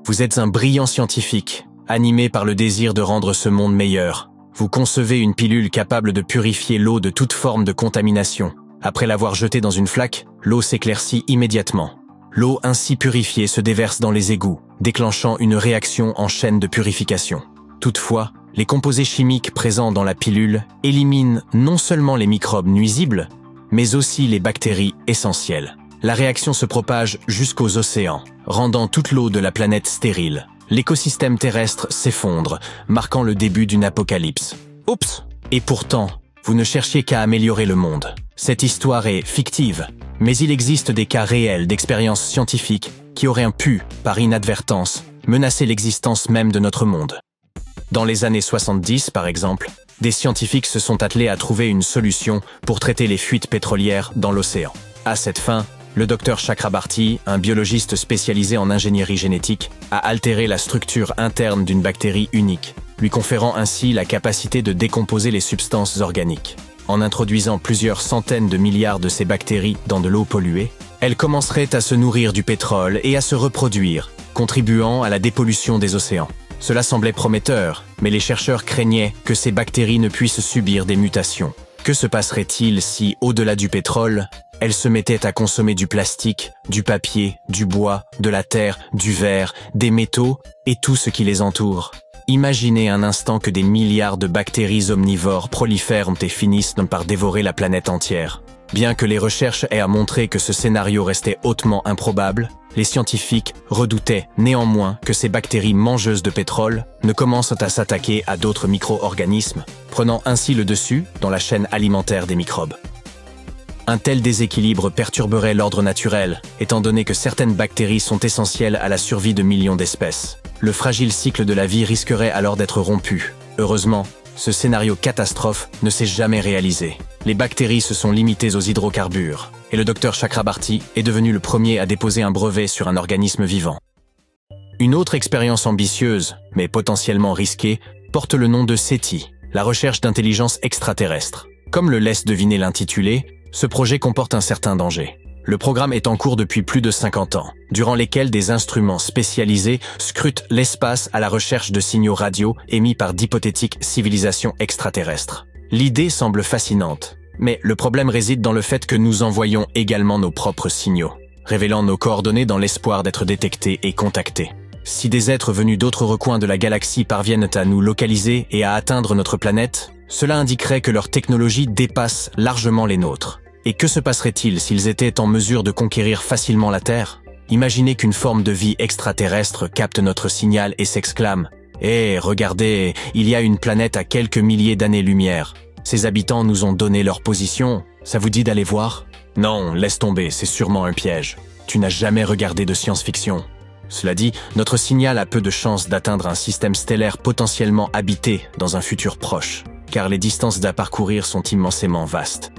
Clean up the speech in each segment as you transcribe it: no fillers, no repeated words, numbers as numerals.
Vous êtes un brillant scientifique, animé par le désir de rendre ce monde meilleur. Vous concevez une pilule capable de purifier l'eau de toute forme de contamination. Après l'avoir jetée dans une flaque, l'eau s'éclaircit immédiatement. L'eau ainsi purifiée se déverse dans les égouts, déclenchant une réaction en chaîne de purification. Toutefois, les composés chimiques présents dans la pilule éliminent non seulement les microbes nuisibles, mais aussi les bactéries essentielles. La réaction se propage jusqu'aux océans, rendant toute l'eau de la planète stérile. L'écosystème terrestre s'effondre, marquant le début d'une apocalypse. Oups! Et pourtant, vous ne cherchiez qu'à améliorer le monde. Cette histoire est fictive, mais il existe des cas réels d'expériences scientifiques qui auraient pu, par inadvertance, menacer l'existence même de notre monde. Dans les années 70, par exemple, des scientifiques se sont attelés à trouver une solution pour traiter les fuites pétrolières dans l'océan. À cette fin, le Dr Chakrabarty, un biologiste spécialisé en ingénierie génétique, a altéré la structure interne d'une bactérie unique, lui conférant ainsi la capacité de décomposer les substances organiques. En introduisant plusieurs centaines de milliards de ces bactéries dans de l'eau polluée, elles commenceraient à se nourrir du pétrole et à se reproduire, contribuant à la dépollution des océans. Cela semblait prometteur, mais les chercheurs craignaient que ces bactéries ne puissent subir des mutations. Que se passerait-il si, au-delà du pétrole, elles se mettaient à consommer du plastique, du papier, du bois, de la terre, du verre, des métaux et tout ce qui les entoure? Imaginez un instant que des milliards de bactéries omnivores prolifèrent et finissent par dévorer la planète entière. Bien que les recherches aient montré que ce scénario restait hautement improbable, les scientifiques redoutaient néanmoins que ces bactéries mangeuses de pétrole ne commencent à s'attaquer à d'autres micro-organismes, prenant ainsi le dessus dans la chaîne alimentaire des microbes. Un tel déséquilibre perturberait l'ordre naturel, étant donné que certaines bactéries sont essentielles à la survie de millions d'espèces. Le fragile cycle de la vie risquerait alors d'être rompu. Heureusement, ce scénario catastrophe ne s'est jamais réalisé. Les bactéries se sont limitées aux hydrocarbures, et le Dr Chakrabarty est devenu le premier à déposer un brevet sur un organisme vivant. Une autre expérience ambitieuse, mais potentiellement risquée, porte le nom de SETI, la recherche d'intelligence extraterrestre. Comme le laisse deviner l'intitulé, ce projet comporte un certain danger. Le programme est en cours depuis plus de 50 ans, durant lesquels des instruments spécialisés scrutent l'espace à la recherche de signaux radio émis par d'hypothétiques civilisations extraterrestres. L'idée semble fascinante, mais le problème réside dans le fait que nous envoyons également nos propres signaux, révélant nos coordonnées dans l'espoir d'être détectés et contactés. Si des êtres venus d'autres recoins de la galaxie parviennent à nous localiser et à atteindre notre planète, cela indiquerait que leur technologie dépasse largement les nôtres. Et que se passerait-il s'ils étaient en mesure de conquérir facilement la Terre? Imaginez qu'une forme de vie extraterrestre capte notre signal et s'exclame « Hé, regardez, il y a une planète à quelques milliers d'années-lumière. Ses habitants nous ont donné leur position. Ça vous dit d'aller voir ?» Non, laisse tomber, c'est sûrement un piège. Tu n'as jamais regardé de science-fiction. Cela dit, notre signal a peu de chances d'atteindre un système stellaire potentiellement habité dans un futur proche, car les distances à parcourir sont immensément vastes.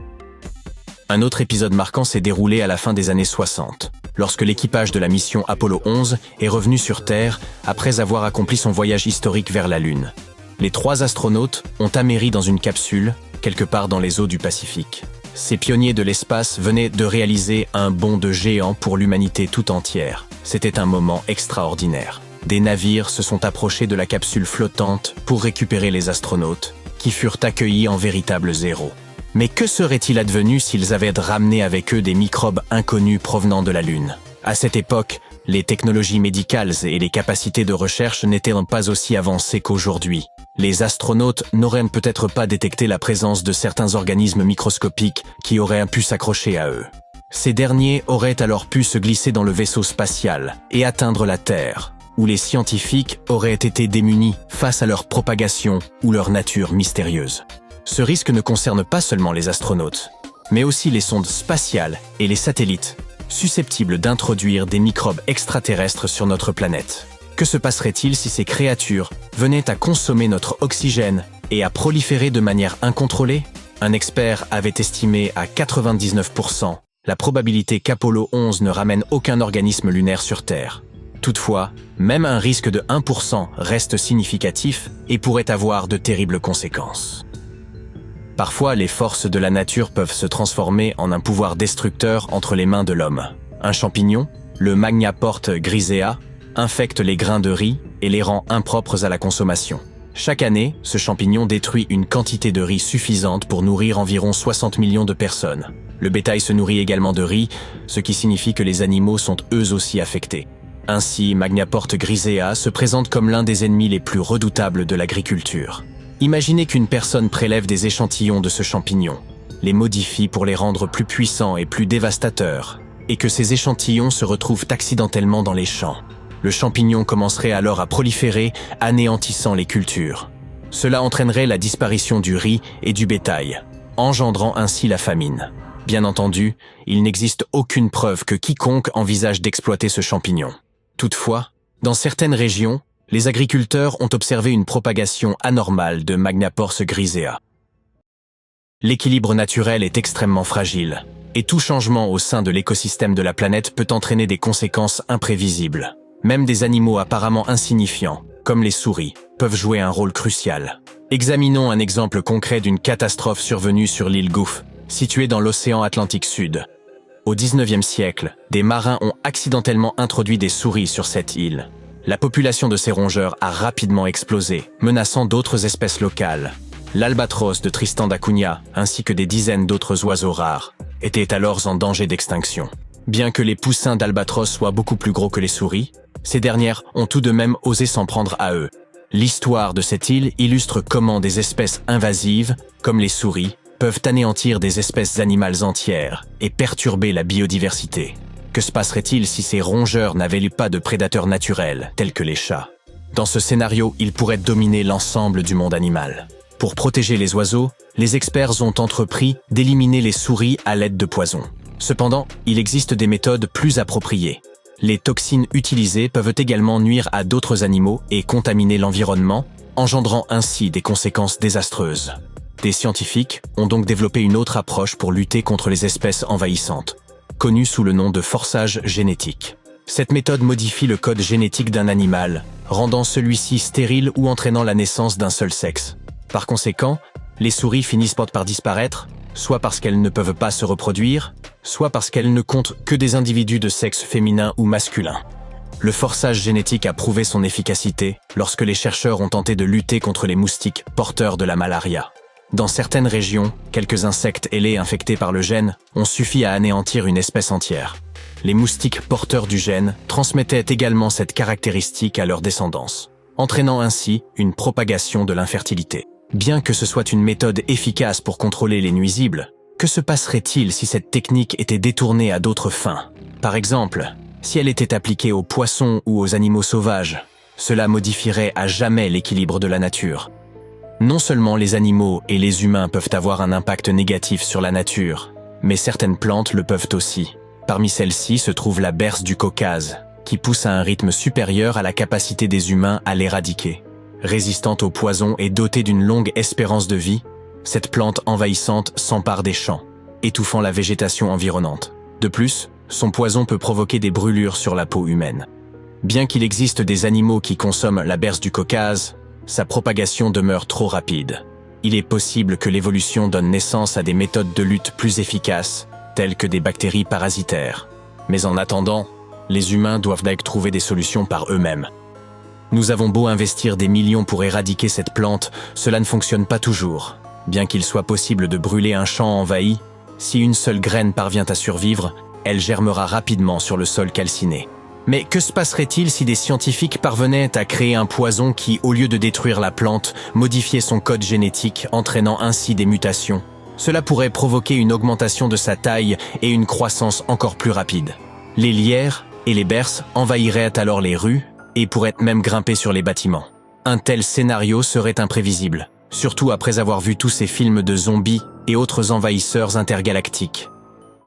Un autre épisode marquant s'est déroulé à la fin des années 60, lorsque l'équipage de la mission Apollo 11 est revenu sur Terre après avoir accompli son voyage historique vers la Lune. Les 3 astronautes ont améri dans une capsule, quelque part dans les eaux du Pacifique. Ces pionniers de l'espace venaient de réaliser un bond de géant pour l'humanité tout entière. C'était un moment extraordinaire. Des navires se sont approchés de la capsule flottante pour récupérer les astronautes, qui furent accueillis en véritables héros. Mais que serait-il advenu s'ils avaient ramené avec eux des microbes inconnus provenant de la Lune? À cette époque, les technologies médicales et les capacités de recherche n'étaient pas aussi avancées qu'aujourd'hui. Les astronautes n'auraient peut-être pas détecté la présence de certains organismes microscopiques qui auraient pu s'accrocher à eux. Ces derniers auraient alors pu se glisser dans le vaisseau spatial et atteindre la Terre, où les scientifiques auraient été démunis face à leur propagation ou leur nature mystérieuse. Ce risque ne concerne pas seulement les astronautes, mais aussi les sondes spatiales et les satellites, susceptibles d'introduire des microbes extraterrestres sur notre planète. Que se passerait-il si ces créatures venaient à consommer notre oxygène et à proliférer de manière incontrôlée? Un expert avait estimé à 99% la probabilité qu'Apollo 11 ne ramène aucun organisme lunaire sur Terre. Toutefois, même un risque de 1% reste significatif et pourrait avoir de terribles conséquences. Parfois, les forces de la nature peuvent se transformer en un pouvoir destructeur entre les mains de l'homme. Un champignon, le Magnaporte grisea, infecte les grains de riz et les rend impropres à la consommation. Chaque année, ce champignon détruit une quantité de riz suffisante pour nourrir environ 60 millions de personnes. Le bétail se nourrit également de riz, ce qui signifie que les animaux sont eux aussi affectés. Ainsi, Magnaport grisea se présente comme l'un des ennemis les plus redoutables de l'agriculture. Imaginez qu'une personne prélève des échantillons de ce champignon, les modifie pour les rendre plus puissants et plus dévastateurs, et que ces échantillons se retrouvent accidentellement dans les champs. Le champignon commencerait alors à proliférer, anéantissant les cultures. Cela entraînerait la disparition du riz et du bétail, engendrant ainsi la famine. Bien entendu, il n'existe aucune preuve que quiconque envisage d'exploiter ce champignon. Toutefois, dans certaines régions, les agriculteurs ont observé une propagation anormale de Magnaport grisea. L'équilibre naturel est extrêmement fragile, et tout changement au sein de l'écosystème de la planète peut entraîner des conséquences imprévisibles. Même des animaux apparemment insignifiants, comme les souris, peuvent jouer un rôle crucial. Examinons un exemple concret d'une catastrophe survenue sur l'île Gough, située dans l'océan Atlantique Sud. Au XIXe siècle, des marins ont accidentellement introduit des souris sur cette île. La population de ces rongeurs a rapidement explosé, menaçant d'autres espèces locales. L'albatros de Tristan da Cunha, ainsi que des dizaines d'autres oiseaux rares, étaient alors en danger d'extinction. Bien que les poussins d'albatros soient beaucoup plus gros que les souris, ces dernières ont tout de même osé s'en prendre à eux. L'histoire de cette île illustre comment des espèces invasives, comme les souris, peuvent anéantir des espèces animales entières et perturber la biodiversité. Que se passerait-il si ces rongeurs n'avaient pas de prédateurs naturels, tels que les chats? Dans ce scénario, ils pourraient dominer l'ensemble du monde animal. Pour protéger les oiseaux, les experts ont entrepris d'éliminer les souris à l'aide de poisons. Cependant, il existe des méthodes plus appropriées. Les toxines utilisées peuvent également nuire à d'autres animaux et contaminer l'environnement, engendrant ainsi des conséquences désastreuses. Des scientifiques ont donc développé une autre approche pour lutter contre les espèces envahissantes, connue sous le nom de forçage génétique. Cette méthode modifie le code génétique d'un animal, rendant celui-ci stérile ou entraînant la naissance d'un seul sexe. Par conséquent, les souris finissent par disparaître, soit parce qu'elles ne peuvent pas se reproduire, soit parce qu'elles ne comptent que des individus de sexe féminin ou masculin. Le forçage génétique a prouvé son efficacité lorsque les chercheurs ont tenté de lutter contre les moustiques porteurs de la malaria. Dans certaines régions, quelques insectes ailés infectés par le gène ont suffi à anéantir une espèce entière. Les moustiques porteurs du gène transmettaient également cette caractéristique à leur descendance, entraînant ainsi une propagation de l'infertilité. Bien que ce soit une méthode efficace pour contrôler les nuisibles, que se passerait-il si cette technique était détournée à d'autres fins? Par exemple, si elle était appliquée aux poissons ou aux animaux sauvages, cela modifierait à jamais l'équilibre de la nature. Non seulement les animaux et les humains peuvent avoir un impact négatif sur la nature, mais certaines plantes le peuvent aussi. Parmi celles-ci se trouve la berce du Caucase, qui pousse à un rythme supérieur à la capacité des humains à l'éradiquer. Résistante aux poisons et dotée d'une longue espérance de vie, cette plante envahissante s'empare des champs, étouffant la végétation environnante. De plus, son poison peut provoquer des brûlures sur la peau humaine. Bien qu'il existe des animaux qui consomment la berce du Caucase, sa propagation demeure trop rapide. Il est possible que l'évolution donne naissance à des méthodes de lutte plus efficaces, telles que des bactéries parasitaires. Mais en attendant, les humains doivent donc trouver des solutions par eux-mêmes. Nous avons beau investir des millions pour éradiquer cette plante, cela ne fonctionne pas toujours. Bien qu'il soit possible de brûler un champ envahi, si une seule graine parvient à survivre, elle germera rapidement sur le sol calciné. Mais que se passerait-il si des scientifiques parvenaient à créer un poison qui, au lieu de détruire la plante, modifiait son code génétique, entraînant ainsi des mutations? Cela pourrait provoquer une augmentation de sa taille et une croissance encore plus rapide. Les lierres et les berces envahiraient alors les rues et pourraient même grimper sur les bâtiments. Un tel scénario serait imprévisible, surtout après avoir vu tous ces films de zombies et autres envahisseurs intergalactiques.